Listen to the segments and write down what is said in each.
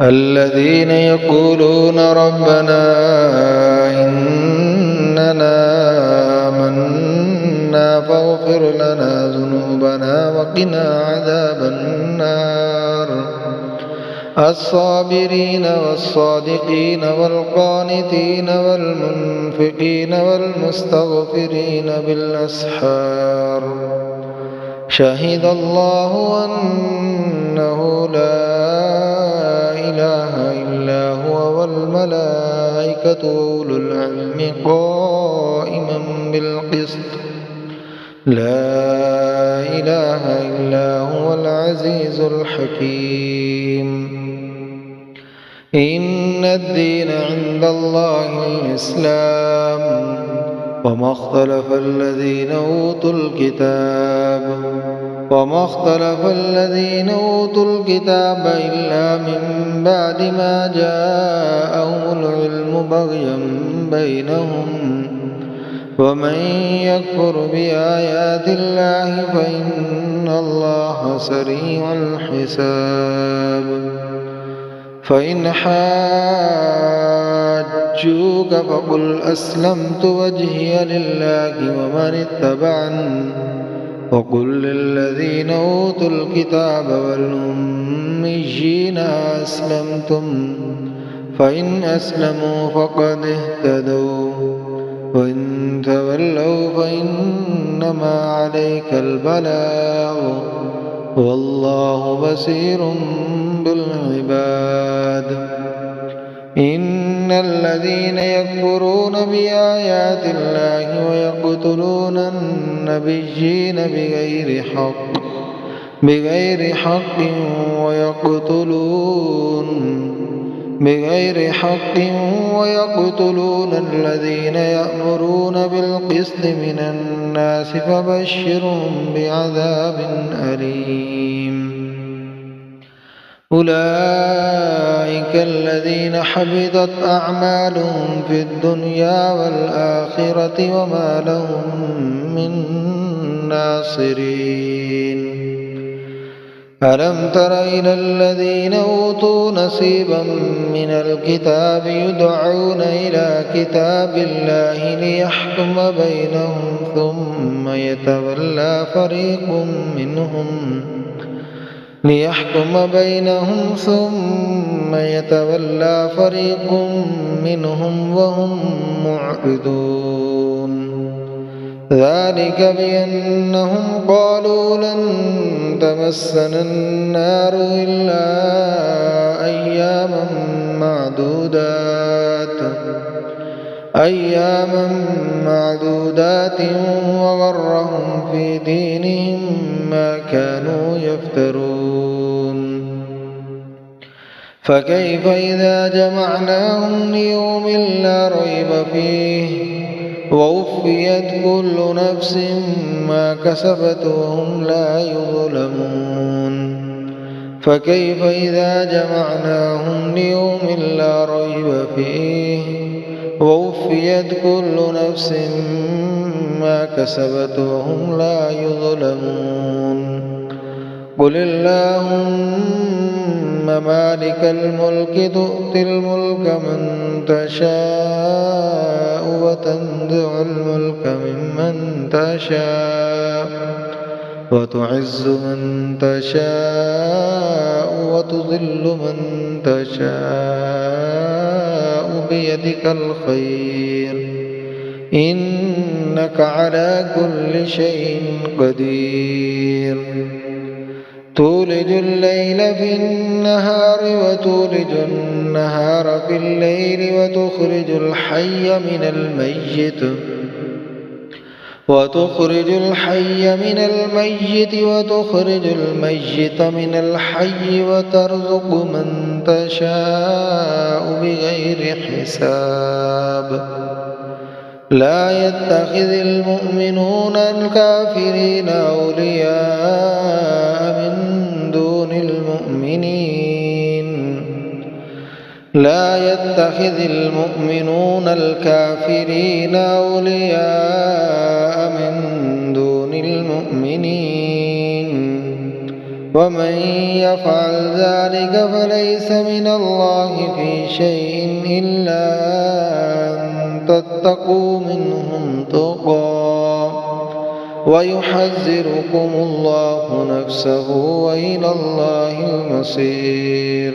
الذين يقولون ربنا إننا آمنا فاغفر لنا ذنوبنا وقنا عذاب النار الصابرين والصادقين والقانتين والمنفقين والمستغفرين بالأسحار شهد الله أنه لا إله إلا هو والملائكة وأولو العلم قائما بالقسط لا إله إلا هو العزيز الحكيم إن الدين عند الله الإسلام وما اختلف الذين أوتوا الكتاب إلا من بعد ما جاءهم العلم بغيا بينهم ومن يكفر بآيات الله فإن الله سريع الحساب فإن حاجوك فقل أسلمت وجهي لله ومن اتبعني وقل للذين أوتوا الكتاب والأميين أسلمتم فإن أسلموا فقد اهتدوا وإن تولوا فإنما عليك البلاغ والله بصير بالعباد إن الذين يكفرون بآيات الله ويقتلون النبيين بغير حق ويقتلون الذين يأمرون بالقسط من الناس فبشرهم بعذاب أليم أولئك الذين حبطت أعمالهم في الدنيا والآخرة وما لهم من ناصرين ألم تر إلى الذين أوتوا نصيبا من الكتاب يدعون إلى كتاب الله ليحكم بينهم ثم يتولى فريق منهم وهم معرضون ذلك بأنهم قالوا لن تمسنا النار إلا أياما معدودات وغرهم في دينهم ما كانوا يفترون فكيف إذا جمعناهم ليوم لا ريب فيه ووفيت كل نفس ما كسبت وهم لا يظلمون فكيف إذا جمعناهم ليوم لا ريب فيه ووفيت كل نفس ما كسبت وهم لا يظلمون قل اللهم مالك الملك تؤتي الملك من تشاء وتنزع الملك ممن تشاء وتعز من تشاء وتذل من تشاء بيدك الخير إنك على كل شيء قدير تولج الليل في النهار وتولج النهار في الليل وتخرج الحي من الميت وتخرج الميت من الحي وترزق من تشاء بغير حساب لا يتخذ المؤمنون الكافرين أولياء من دون المؤمنين ومن يفعل ذلك فليس من الله في شيء إلا أن تتقوا منهم تقى ويحذركم الله نفسه وإلى الله المصير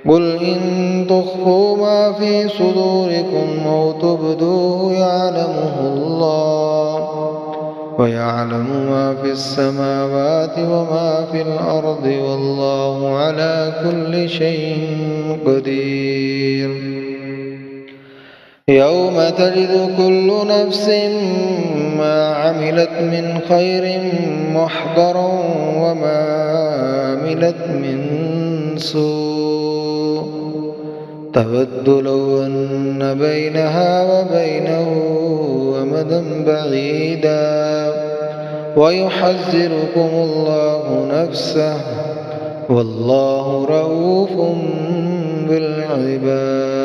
قل إن تخفوا ما في صدوركم أو تبدوه يعلمه الله ويعلم ما في السماوات وما في الأرض والله على كل شيء قدير يوم تجد كل نفس ما عملت من خير محضرا وما عملت من سوء تود لو أن بينها وبينه أمدا بعيدا ويحذركم الله نفسه والله رؤوف بالعباد